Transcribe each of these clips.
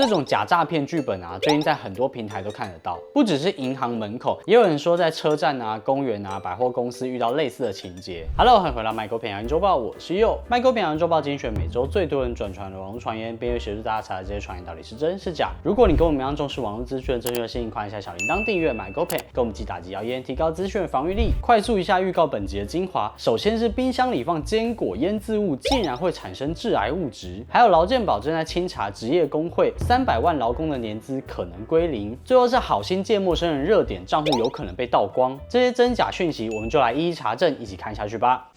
这种假诈骗剧本啊，最近在很多平台都看得到，不只是银行门口，也有人说在车站啊、公园啊、百货公司遇到类似的情节。Hello， 欢迎回到麦狗片养周报，我是佑。麦狗片养周报精选每周最多人转传的网络传言，并会协助大家查这些传言到底是真是假。如果你跟我们一样重视网络资讯的正确性，快按下小铃铛订阅麦狗片，跟我们一起打击谣言，提高资讯防御力。快速一下预告本集的精华，首先是冰箱里放坚果腌渍物竟然会产生致癌物质，还有劳健保正在清查职业工会300万劳工的年资可能归零。最后是好心借陌生人热点账户有可能被盗光，这些真假讯息我们就来一一查证，一起看下去吧。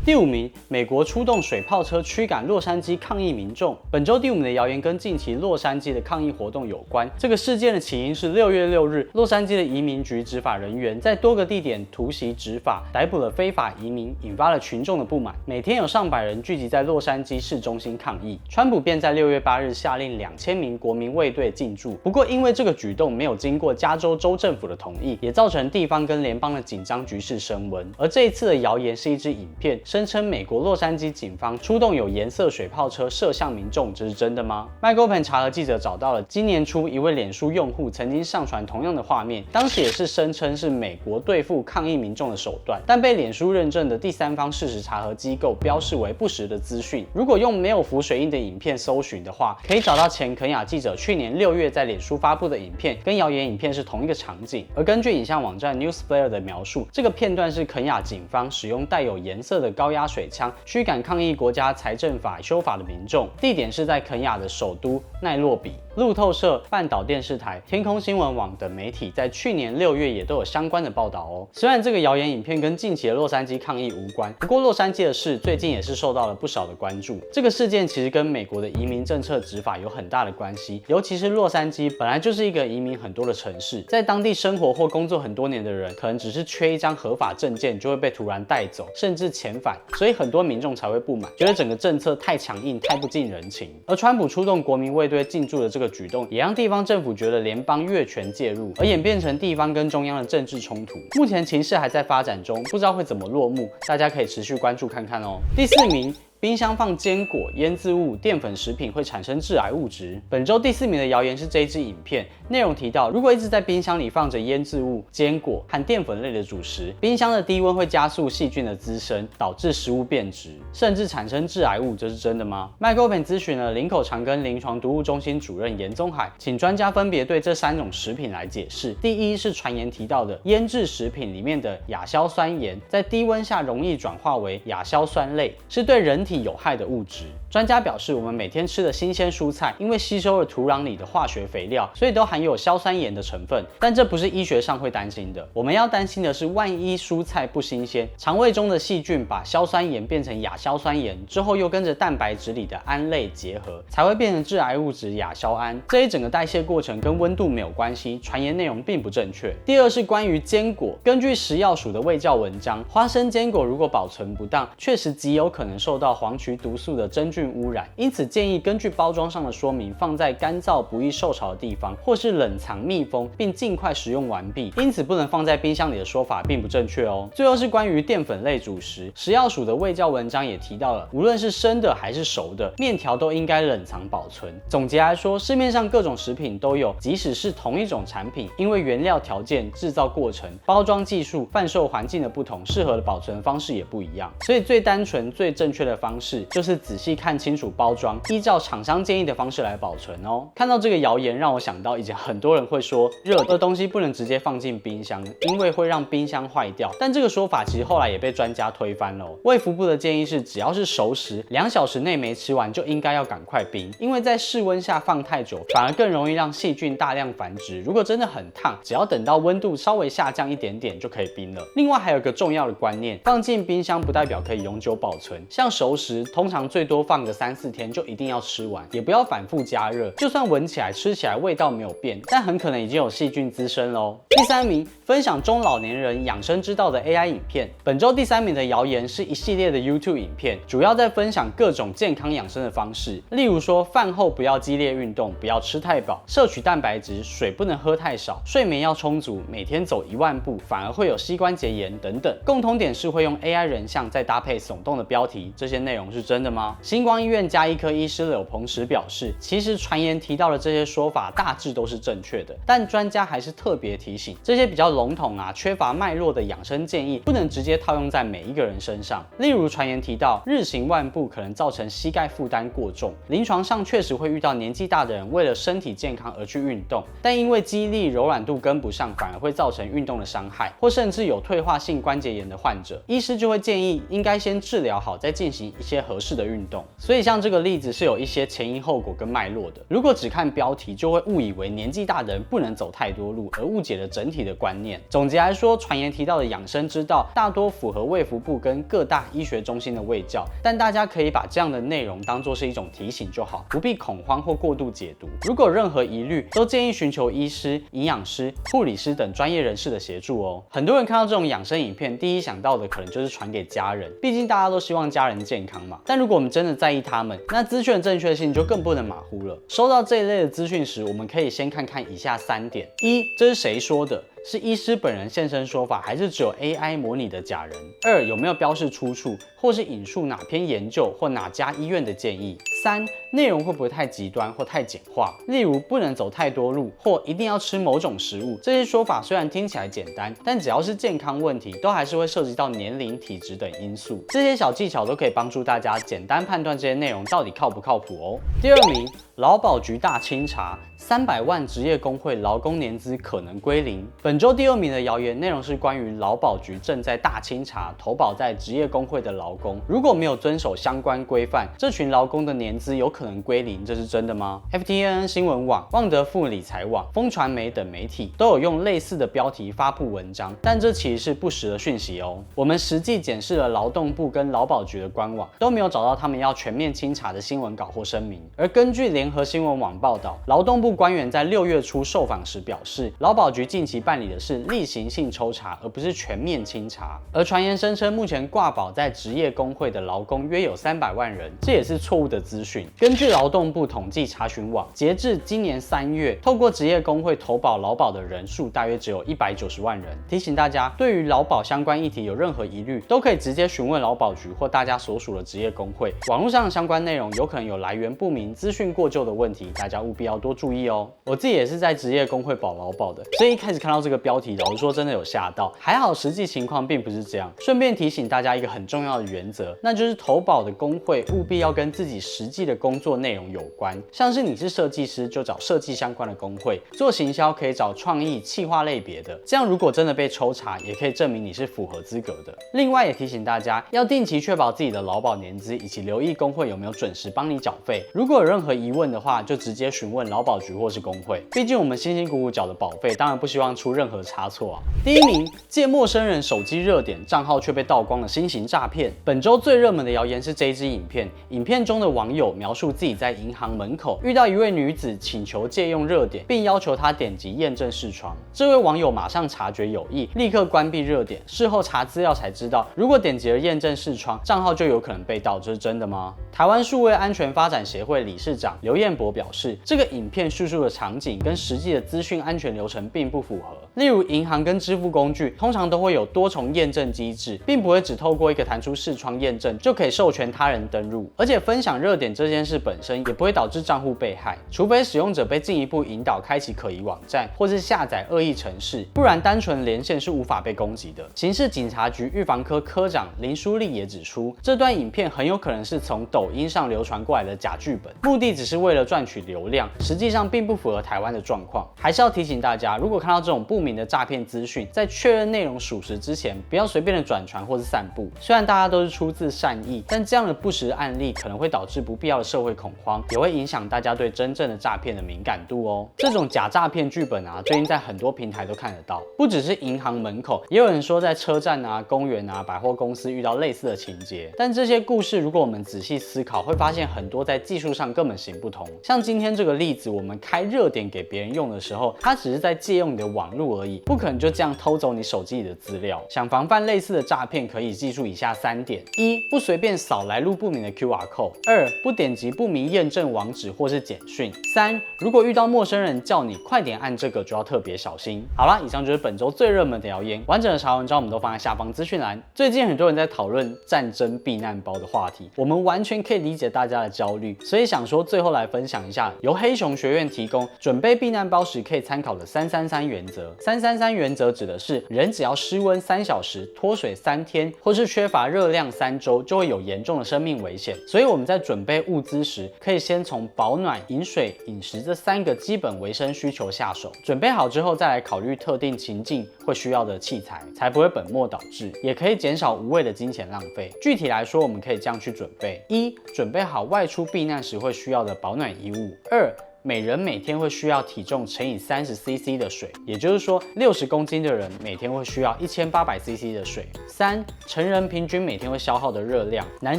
第5名，美国出动水炮车驱赶洛杉矶抗议民众。本周第5名的谣言跟近期洛杉矶的抗议活动有关。这个事件的起因是6月6日，洛杉矶的移民局执法人员在多个地点突袭执法，逮捕了非法移民，引发了群众的不满。每天有上百人聚集在洛杉矶市中心抗议，川普便在6月8日下令2000名国民卫队进驻。不过，因为这个举动没有经过加州州政府的同意，也造成地方跟联邦的紧张局势升温。而这一次的谣言是一支影片，声称美国洛杉矶警方出动有颜色水炮车射向民众，这是真的吗？麦狗片查核记者找到了今年初一位脸书用户曾经上传同样的画面，当时也是声称是美国对付抗议民众的手段，但被脸书认证的第三方事实查核机构标示为不实的资讯。如果用没有浮水印的影片搜寻的话，可以找到前肯亚记者去年6月在脸书发布的影片，跟谣言影片是同一个场景。而根据影像网站 Newsflare 的描述，这个片段是肯亚警方使用带有颜色的高压水枪驱赶抗议国家财政法修法的民众，地点是在肯亚的首都奈洛比。路透社、半岛电视台、天空新闻网等媒体在去年6月也都有相关的报道哦。虽然这个谣言影片跟近期的洛杉矶抗议无关，不过洛杉矶的事最近也是受到了不少的关注。这个事件其实跟美国的移民政策执法有很大的关系，尤其是洛杉矶本来就是一个移民很多的城市，在当地生活或工作很多年的人，可能只是缺一张合法证件就会被突然带走，甚至遣返，所以很多民众才会不满，觉得整个政策太强硬、太不近人情。而川普出动国民卫队进驻的这个举动，也让地方政府觉得联邦越权介入，而演变成地方跟中央的政治冲突。目前情势还在发展中，不知道会怎么落幕，大家可以持续关注看看哦。第4名。冰箱放坚果、腌渍物、淀粉食品会产生致癌物质。本周第4名的谣言是这一支影片，内容提到，如果一直在冰箱里放着腌渍物、坚果和淀粉类的主食，冰箱的低温会加速细菌的滋生，导致食物变质，甚至产生致癌物，这是真的吗？麦狗片咨询了林口长庚临床毒物中心主任严宗海，请专家分别对这3种食品来解释。第一是传言提到的腌制食品里面的亚硝酸盐，在低温下容易转化为亚硝酸类，是对人体有害的物质。专家表示，我们每天吃的新鲜蔬菜，因为吸收了土壤里的化学肥料，所以都含有硝酸盐的成分。但这不是医学上会担心的，我们要担心的是，万一蔬菜不新鲜，肠胃中的细菌把硝酸盐变成亚硝酸盐之后，又跟着蛋白质里的胺类结合，才会变成致癌物质亚硝胺。这一整个代谢过程跟温度没有关系，传言内容并不正确。第二是关于坚果，根据食药署的卫教文章，花生坚果如果保存不当，确实极有可能受到黄曲毒素的真菌污染，因此建议根据包装上的说明，放在干燥不易受潮的地方，或是冷藏密封，并尽快食用完毕。因此不能放在冰箱里的说法并不正确哦。最后是关于淀粉类主食，食药署的卫教文章也提到了，无论是生的还是熟的面条都应该冷藏保存。总结来说，市面上各种食品都有，即使是同一种产品，因为原料条件、制造过程、包装技术、贩售环境的不同，适合的保存方式也不一样。所以最单纯、最正确的方式就是仔细看清楚包装，依照厂商建议的方式来保存哦。看到这个谣言，让我想到以前很多人会说，热的东西不能直接放进冰箱，因为会让冰箱坏掉。但这个说法其实后来也被专家推翻了哦。卫福部的建议是，只要是熟食，2小时内没吃完就应该要赶快冰，因为在室温下放太久，反而更容易让细菌大量繁殖。如果真的很烫，只要等到温度稍微下降一点点就可以冰了。另外还有个重要的观念，放进冰箱不代表可以永久保存，像熟食通常最多放个3-4天就一定要吃完，也不要反复加热，就算闻起来、吃起来味道没有变，但很可能已经有细菌滋生喽。第3名，分享中老年人养生之道的 AI 影片。本周第3名的谣言是一系列的 YouTube 影片，主要在分享各种健康养生的方式，例如说饭后不要激烈运动，不要吃太饱，摄取蛋白质，水不能喝太少，睡眠要充足，每天走1万步，反而会有膝关节炎等等。共同点是会用 AI 人像再搭配耸动的标题，这些内容是真的吗？星光医院家医科医师柳鹏时表示，其实传言提到的这些说法大致都是正确的，但专家还是特别提醒，这些比较笼统缺乏脉络的养生建议不能直接套用在每一个人身上。例如传言提到日行万步可能造成膝盖负担过重，临床上确实会遇到年纪大的人为了身体健康而去运动，但因为肌力柔软度跟不上，反而会造成运动的伤害，或甚至有退化性关节炎的患者，医师就会建议应该先治疗好，再进行一些合适的运动。所以像这个例子是有一些前因后果跟脉络的，如果只看标题，就会误以为年纪大的人不能走太多路，而误解了整体的观念。总结来说，传言提到的养生之道大多符合卫福部跟各大医学中心的卫教，但大家可以把这样的内容当作是一种提醒就好，不必恐慌或过度解读。如果有任何疑虑，都建议寻求医师、营养师、护理师等专业人士的协助哦。很多人看到这种养生影片，第一想到的可能就是传给家人，毕竟大家都希望家人健康嘛。但如果我们真的在意他们，那资讯的正确性就更不能马虎了。收到这一类的资讯时，我们可以先看看以下3点：一，这是谁说的？是医师本人现身说法，还是只有 AI 模拟的假人？2，有没有标示出处，或是引述哪篇研究或哪家医院的建议？3，内容会不会太极端或太简化？例如不能走太多路，或一定要吃某种食物。这些说法虽然听起来简单，但只要是健康问题，都还是会涉及到年龄、体质等因素。这些小技巧都可以帮助大家简单判断这些内容到底靠不靠谱哦。第2名，劳保局大清查，300万职业工会劳工年资可能归零。本周第2名的谣言内容是关于劳保局正在大清查投保在职业工会的劳工，如果没有遵守相关规范，这群劳工的年资有可能归零，这是真的吗 ？FTN 新闻网、旺德富理财网、风传媒等媒体都有用类似的标题发布文章，但这其实是不实的讯息哦。我们实际检视了劳动部跟劳保局的官网，都没有找到他们要全面清查的新闻稿或声明。而根据联合新闻网报道，劳动部官员在6月初受访时表示，劳保局近期办理的是例行性抽查，而不是全面清查。而传言声称，目前挂保在职业工会的劳工约有300万人，这也是错误的资讯。根据劳动部统计查询网，截至今年3月，透过职业工会投保劳保的人数大约只有190万人。提醒大家，对于劳保相关议题有任何疑虑，都可以直接询问劳保局或大家所属的职业工会。网络上的相关内容有可能有来源不明、资讯过旧的问题，大家务必要多注意哦。我自己也是在职业工会保劳保的，所以一开始看到这个标题，老实说真的有吓到，还好实际情况并不是这样。顺便提醒大家一个很重要的原则，那就是投保的工会务必要跟自己实际的工作内容有关，像是你是设计师，就找设计相关的工会；做行销可以找创意、企划类别的，这样如果真的被抽查，也可以证明你是符合资格的。另外也提醒大家，要定期确保自己的劳保年资，以及留意工会有没有准时帮你缴费。如果有任何疑问的话，就直接询问劳保局或是工会，毕竟我们辛辛苦苦缴的保费，当然不希望出任何差错啊。第1名，借陌生人手机热点账号却被盗光的新型诈骗。本周最热门的谣言是这一支影片，影片中的网友描述自己在银行门口遇到一位女子请求借用热点，并要求她点击验证视窗。这位网友马上察觉有异，立刻关闭热点。事后查资料才知道，如果点击了验证视窗，账号就有可能被盗，这是真的吗？台湾数位安全发展协会理事长刘彦博表示，这个影片叙述的场景跟实际的资讯安全流程并不符合。例如，银行跟支付工具通常都会有多重验证机制，并不会只透过一个弹出视窗验证就可以授权他人登入。而且分享热点这件事本身也不会导致账户被害，除非使用者被进一步引导开启可疑网站，或是下载恶意程式，不然单纯连线是无法被攻击的。刑事警察局预防科科长林书立也指出，这段影片很有可能是从抖音上流传过来的假剧本，目的只是为了赚取流量，实际上并不符合台湾的状况。还是要提醒大家，如果看到这种不明的诈骗资讯，在确认内容属实之前，不要随便的转传或是散布。虽然大家都是出自善意，但这样的不实案例可能会导致不必要的社会恐慌，也会影响大家对真正的诈骗的敏感度哦。这种假诈骗剧本最近在很多平台都看得到，不只是银行门口，也有人说在车站公园百货公司遇到类似的情节。但这些故事，如果我们仔细思考，会发现很多在技术上根本行不通。像今天这个例子，我们开热点给别人用的时候，它只是在借用你的网络度而已，不可能就这样偷走你手机里的资料。想防范类似的诈骗，可以记住以下3点：一、不随便扫来路不明的 QR code； 2、不点击不明验证网址或是简讯； 3、如果遇到陌生人叫你快点按这个，就要特别小心。好啦，以上就是本周最热门的谣言，完整的查文章我们都放在下方资讯栏。最近很多人在讨论战争避难包的话题，我们完全可以理解大家的焦虑，所以想说最后来分享一下由黑熊学院提供准备避难包时可以参考的333原则。333原则指的是人只要失温3小时、脱水3天，或是缺乏热量3周，就会有严重的生命危险。所以我们在准备物资时，可以先从保暖、饮水、饮食这3个基本维生需求下手。准备好之后，再来考虑特定情境会需要的器材，才不会本末倒置，也可以减少无谓的金钱浪费。具体来说，我们可以这样去准备：一、准备好外出避难时会需要的保暖衣物； 2、每人每天会需要体重乘以30cc 的水，也就是说60公斤的人每天会需要1800cc 的水。3、成人平均每天会消耗的热量，男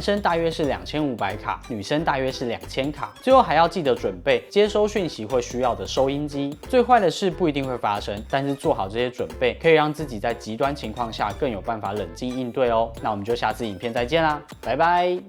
生大约是2500卡，女生大约是2000卡。最后还要记得准备接收讯息会需要的收音机。最坏的事不一定会发生，但是做好这些准备，可以让自己在极端情况下更有办法冷静应对哦。那我们就下次影片再见啦，拜拜。